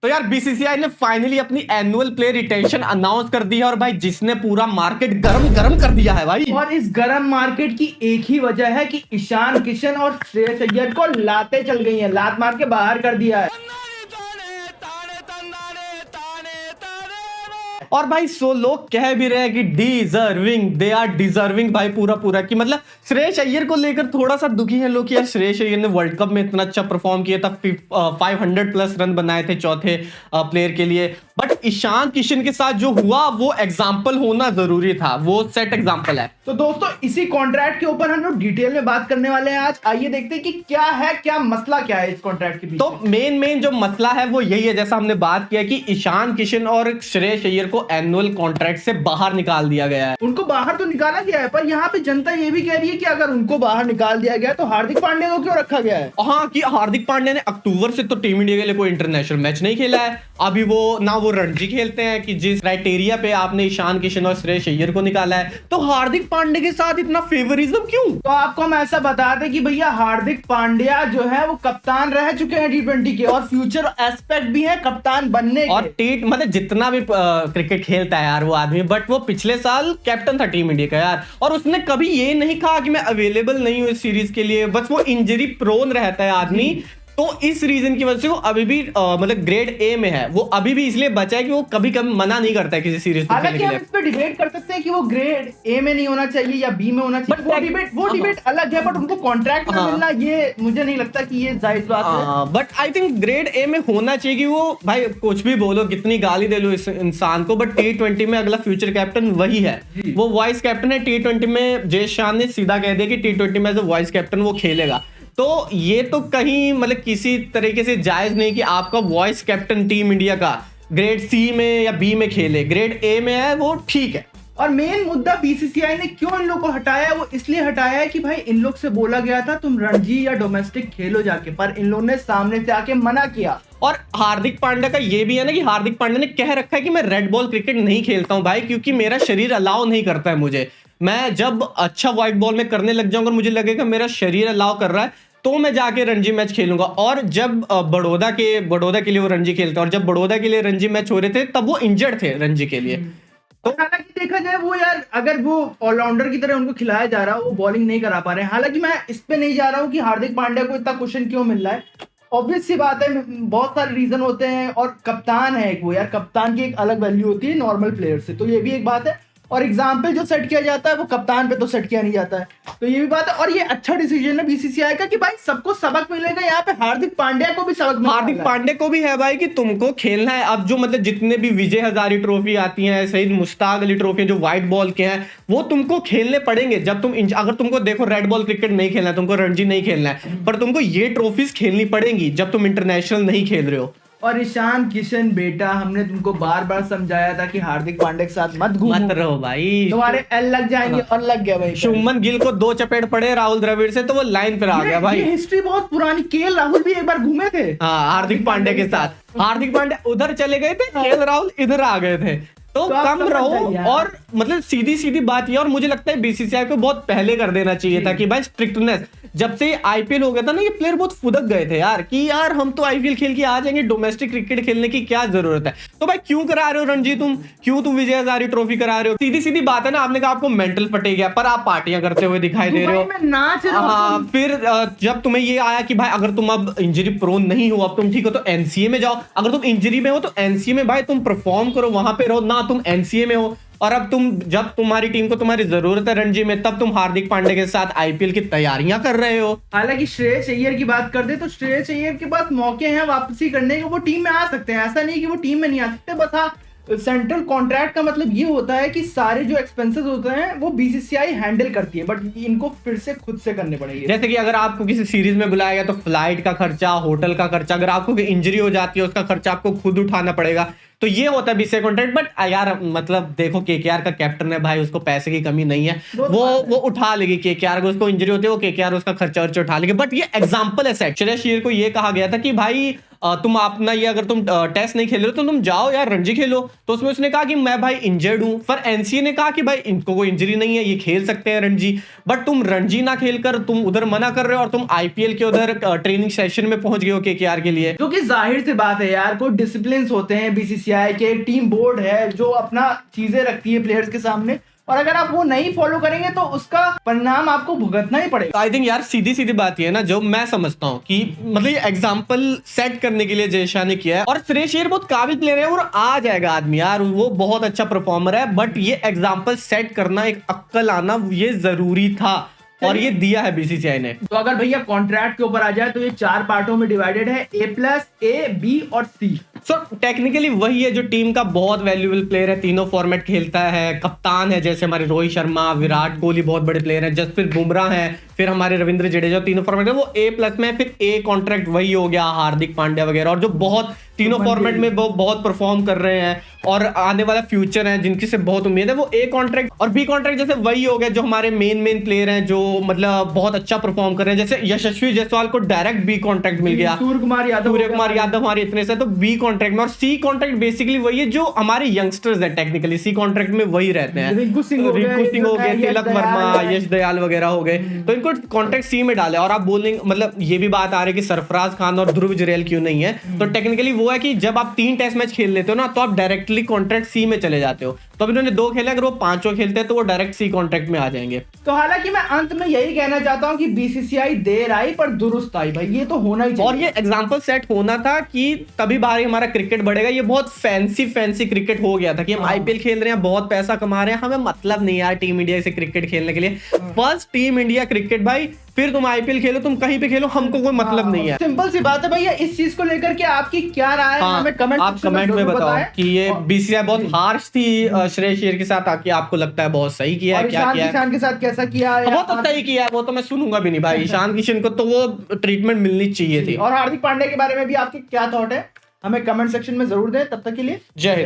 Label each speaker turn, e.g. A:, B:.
A: तो यार बीसीसीआई ने फाइनली अपनी एनुअल प्लेयर रिटेंशन अनाउंस कर दी है और भाई जिसने पूरा मार्केट गरम गरम कर दिया है भाई।
B: और इस गरम मार्केट की एक ही वजह है कि ईशान किशन और श्रेयस अय्यर को लाते चल गई हैं, लात मार के बाहर कर दिया है।
A: और भाई सो लोग कह भी रहे हैं कि डिजर्विंग, दे आर डिजर्विंग भाई पूरा की। मतलब श्रेयस अय्यर को लेकर थोड़ा सा दुखी है लोग कि यार श्रेयस अय्यर ने वर्ल्ड कप में इतना अच्छा परफॉर्म किया था, 500 प्लस रन बनाए थे चौथे प्लेयर के लिए। बट ईशान किशन के साथ जो हुआ वो एग्जाम्पल होना जरूरी था, वो सेट एग्जाम्पल है।
B: तो दोस्तों इसी कॉन्ट्रैक्ट के ऊपर हम लोग डिटेल में बात करने वाले हैं आज। आइए देखते हैं कि क्या मसला क्या है इस कॉन्ट्रैक्ट के पीछे।
A: तो मेन जो मसला है वो यही है, जैसा हमने बात किया कि ईशान किशन और श्रेयस अय्यर को एनुअल कॉन्ट्रैक्ट से बाहर निकाल दिया गया है।
B: उनको बाहर तो निकाला गया है, पर यहाँ पे जनता ये भी कह रही है कि अगर उनको बाहर निकाल दिया गया तो हार्दिक पांड्या को क्यों रखा गया है।
A: हाँ, कि हार्दिक पांड्या ने अक्टूबर से तो टीम इंडिया के लिए कोई इंटरनेशनल मैच नहीं खेला है। अभी वो ना वो रणजी खेलते हैं कि जिस क्राइटेरिया पे आपने ईशान किशन और श्रेयस अय्यर को निकाला है, तो हार्दिक पांड्या के साथ इतना फेवरिज्म क्यों।
B: तो आपको हम ऐसा बता दें कि भैया हार्दिक पांड्या जो है वो कप्तान रह चुके हैं T20 के, और फ्यूचर एस्पेक्ट भी है कप्तान बनने के।
A: और मतलब जितना भी क्रिकेट खेलता है यार वो आदमी, बट वो पिछले साल कैप्टन था टीम इंडिया का यार, और उसने कभी ये नहीं कहा कि मैं अवेलेबल नहीं हूँ इस सीरीज के लिए। बस वो इंजरी प्रोन रहता है आदमी, तो इस रीजन की वजह से वो अभी भी मतलब ग्रेड ए में है। वो अभी भी इसलिए बचा है कि वो कभी कभी मना नहीं करता है किसी सीरीज को खेलने के लिए।
B: हम इस पे डिबेट कर सकते हैं कि वो ग्रेड ए में नहीं होना चाहिए या बी में होना चाहिए, वो डिबेट अलग है, बट उनको कॉन्ट्रैक्ट में मिलना ये मुझे नहीं लगता कि ये जायज बात है।
A: But I think grade A में होना चाहिए कि वो भाई कुछ भी बोलो, कितनी गाली दे लो इस इंसान को, बट T20 में अगला फ्यूचर कैप्टन वही है, वो वाइस कैप्टन है। T20 में जय शाह ने सीधा कह दिया कि T20 में एज अ वाइस कैप्टन वो खेलेगा। तो ये तो कहीं मतलब किसी तरीके से जायज नहीं कि आपका वॉइस कैप्टन टीम इंडिया का ग्रेड सी में या बी में खेले, ग्रेड ए में है वो ठीक है।
B: और मेन मुद्दा बीसीसीआई ने क्यों इन लोग को हटाया, वो इसलिए हटाया है कि भाई इन लोग से बोला गया था तुम रणजी या डोमेस्टिक खेलो जाके, पर इन लोगों ने सामने से आके मना किया।
A: और हार्दिक पांड्या का ये भी है ना कि हार्दिक पांड्या ने कह रखा है कि मैं रेड बॉल क्रिकेट नहीं खेलता हूं भाई, क्योंकि मेरा शरीर अलाउ नहीं करता है मुझे। मैं जब अच्छा व्हाइट बॉल में करने लग जाऊंगा और मुझे लगेगा मेरा शरीर अलाउ कर रहा है तो मैं जाके रणजी मैच खेलूंगा। और जब बड़ौदा के लिए वो रणजी खेलते, और जब बड़ौदा के लिए रणजी मैच हो रहे थे तब वो इंजर्ड थे रणजी के लिए।
B: तो हालांकि देखा जाए वो यार अगर वो ऑलराउंडर की तरह उनको खिलाया जा रहा, वो बॉलिंग नहीं करा पा रहे हैं। हालांकि मैं इस पे नहीं जा रहा हूँ कि हार्दिक पांड्या को इतना क्वेश्चन क्यों मिल रहा है, ऑब्वियस सी बात है, बहुत सारे रीजन होते हैं। और कप्तान है वो यार, कप्तान की एक अलग वैल्यू होती है नॉर्मल प्लेयर से, तो ये भी एक बात है। और एग्जाम्पल जो सेट किया जाता है वो कप्तान पे तो सेट किया नहीं जाता है, तो ये भी बात है। और ये अच्छा डिसीजन है बीसीसीआई का कि भाई सबको सबक मिलेगा, यहाँ पे हार्दिक पांड्या को भी सबक मिलेगा।
A: हार्दिक पांड्या को भी है भाई कि तुमको खेलना है। अब जो मतलब जितने भी विजय हजारी ट्रॉफी आती हैं, शहीद मुश्ताक अली ट्रॉफी जो व्हाइट बॉल के हैं, वो तुमको खेलने पड़ेंगे। जब तुम अगर तुमको देखो रेड बॉल क्रिकेट नहीं खेलना है, तुमको रणजी नहीं खेलना है, पर तुमको ये ट्रॉफीज खेलनी पड़ेंगी जब तुम इंटरनेशनल नहीं खेल रहे हो।
B: और ईशान किशन बेटा, हमने तुमको बार बार समझाया था कि हार्दिक पांड्या के साथ मत
A: रहो भाई,
B: तुम्हारे एल लग जाएंगे। और लग गया भाई,
A: शुभमन गिल को 2 चपेट पड़े राहुल द्रविड़ से तो वो लाइन पर आ गया भाई।
B: हिस्ट्री बहुत पुरानी, केएल राहुल भी एक बार घूमे थे
A: हार्दिक पांड्या के साथ। हार्दिक पांड्या उधर चले गए थे, केएल राहुल इधर आ गए थे। तो कम रहो। और मतलब सीधी बात ये, और मुझे लगता है बीसीसीआई को बहुत पहले कर देना चाहिए था कि भाई स्ट्रिक्टनेस। जब से आईपीएल हो गया था ना, ये प्लेयर बहुत फुदक गए थे यार कि यार हम तो आईपीएल खेल के आ जाएंगे, डोमेस्टिक क्रिकेट खेलने की क्या जरूरत है। तो भाई क्यों करा रहे हो रणजी, तुम विजय हजारी ट्रॉफी करा रहे हो। सीधी बात है ना, आपने कहा आपको मेंटल फटे गया, पर आप पार्टियां करते हुए दिखाई दे रहे हो,
B: नाच रहे हो।
A: हाँ, फिर जब तुम्हें ये आया कि भाई अगर तुम अब इंजरी प्रोन नहीं हो, अब तुम ठीक हो तो एनसीए में जाओ। अगर तुम इंजरी में हो तो एनसीए में भाई तुम परफॉर्म करो, वहां पे रहो ना, तुम एनसीए में हो। और अब जब तुम्हारी टीम को तुम्हारी जरूरत है रणजी में, तब तुम हार्दिक पांड्या के साथ आईपीएल की तैयारियां कर रहे हो।
B: हालांकि श्रेयस अय्यर की बात कर दे तो श्रेयस अय्यर के पास मौके हैं वापसी करने के, वो टीम में आ सकते हैं, ऐसा नहीं कि वो टीम में नहीं आ सकते। बस हाँ, सेंट्रल कॉन्ट्रैक्ट का मतलब ये होता है कि सारे जो एक्सपेंसेस होते हैं वो बीसीसीआई हैंडल करती है, बट इनको फिर से खुद से करने पड़ेंगे।
A: जैसे कि अगर आपको किसी सीरीज में बुलाया गया तो फ्लाइट का खर्चा, होटल का खर्चा, अगर आपको इंजरी हो जाती है उसका खर्चा आपको खुद उठाना पड़ेगा। तो ये होता है बीसीसीआई कॉन्ट्रैक्ट। बट यार मतलब देखो केकेआर का कैप्टन है भाई, उसको पैसे की कमी नहीं है, वो उठा लेगी। केकेआर को उसको इंजरी होती है, वो केकेआर उसका खर्चा वर्चा उठा लेगी। बट ये एग्जांपल है सेट। श्रेयस अय्यर को ये कहा गया था कि भाई तुम अपना ये अगर तुम टेस्ट नहीं खेल रहे हो तो तुम जाओ यार रणजी खेलो। तो उसमें उसने कहा कि मैं भाई इंजर्ड हूं। फिर एनसीए ने कहा कि भाई इनको कोई इंजरी नहीं है, ये खेल सकते हैं रणजी। बट तुम रणजी ना खेलकर तुम उधर मना कर रहे हो और तुम आईपीएल के उधर ट्रेनिंग सेशन में पहुंच गए हो केकेआर के लिए।
B: जो कि जाहिर सी बात है यार, कोई डिसिप्लिन होते हैं बीसीसीआई के, टीम बोर्ड है जो अपना चीजें रखती है प्लेयर्स के सामने, और अगर आप वो नहीं फॉलो करेंगे तो उसका परिणाम आपको भुगतना ही पड़ेगा।
A: आई थिंक यार सीधी सीधी बात ये है ना, जो मैं समझता हूँ कि मतलब ये एग्जांपल सेट करने के लिए जय शाह ने किया है। और श्रेयस अय्यर बहुत काबिल प्लेयर है और आ जाएगा आदमी यार, वो बहुत अच्छा परफॉर्मर है। बट ये एग्जांपल सेट करना, एक अक्ल आना, ये जरूरी था और ये दिया है बीसीसीआई ने।
B: तो अगर भैया कॉन्ट्रैक्ट के ऊपर आ जाए तो ये 4 पार्टों में डिवाइडेड है, A+, A, B और C।
A: सो टेक्निकली वही है जो टीम का बहुत वैल्यूएबल प्लेयर है, तीनों फॉर्मेट खेलता है, कप्तान है जैसे हमारे रोहित शर्मा, विराट कोहली बहुत बड़े प्लेयर हैं, जसप्रीत बुमराह है, फिर हमारे रविंद्र जडेजा, तीनों फॉर्मेट है वो A+ में। फिर A कॉन्ट्रैक्ट वही हो गया, हार्दिक पांड्या वगैरह, और जो बहुत तीनों फॉर्मेट में बहुत परफॉर्म कर रहे हैं और आने वाला फ्यूचर है जिनकी से बहुत उम्मीद है, वो A कॉन्ट्रैक्ट। और B कॉन्ट्रैक्ट जैसे वही हो गया जो हमारे मेन प्लेयर हैं जो मतलब बहुत अच्छा परफॉर्म कर रहे हैं, जैसे यशस्वी जायसवाल को डायरेक्ट B कॉन्ट्रैक्ट मिल गया,
B: सूर्य कुमार यादव
A: हमारे इतने से, तो B कॉन्ट्रैक्ट में। और C कॉन्ट्रैक्ट बेसिकली वही है जो हमारे यंगस्टर्स है, टेक्निकली C कॉन्ट्रैक्ट में वही रहते हैं,
B: रिंकू सिंह हो गए,
A: तिलक वर्मा, यश दयाल वगैरह हो गए, तो इनको कॉन्ट्रैक्ट C में डाले। और आप बोलेंगे मतलब ये भी बात आ रही है कि सरफराज खान और ध्रुव जुरैल क्यों नहीं है, तो टेक्निकली वो है कि जब आप 3 टेस्ट मैच खेल लेते हो ना तो आप डायरेक्टली कॉन्ट्रैक्ट C में चले जाते हो। तो अब इन्होंने 2 खेले, अगर वो 5 खेलते हैं तो वो डायरेक्ट C कॉन्ट्रैक्ट में आ जाएंगे।
B: तो हालांकि मैं अंत में यही कहना चाहता हूं कि बीसीसीआई देर आई पर दुरुस्त आई भाई, ये तो होना ही चाहिए।
A: और ये एग्जांपल सेट होना था कि तभी बाहर हमारा क्रिकेट बढ़ेगा। ये बहुत फैंसी क्रिकेट हो गया था कि हम आईपीएल खेल रहे हैं, बहुत पैसा कमा रहे हैं, हमें मतलब नहीं यार टीम इंडिया से क्रिकेट खेलने के लिए। फर्स्ट टीम इंडिया क्रिकेट भाई, फिर तुम आईपीएल खेलो, तुम कहीं पे खेलो, हमको कोई मतलब नहीं है।
B: सिंपल सी बात है भैया। इस चीज को लेकर के आपकी क्या राय है, हमें
A: आप कमेंट में बताओ कि ये बीसीसीआई बहुत हार्श थी श्रेयस अय्यर के साथ आके, आपको लगता है बहुत सही किया है, क्या किया
B: ईशान के साथ कैसा किया है?
A: वो तो सही किया है, वो तो मैं सुनूंगा भी नहीं भाई। ईशान किशन को तो वो ट्रीटमेंट मिलनी चाहिए थी।
B: और हार्दिक पांड्या के बारे में भी आपके क्या थॉट है, हमें कमेंट सेक्शन में जरूर दें। तब तक के लिए
A: जय हिंद।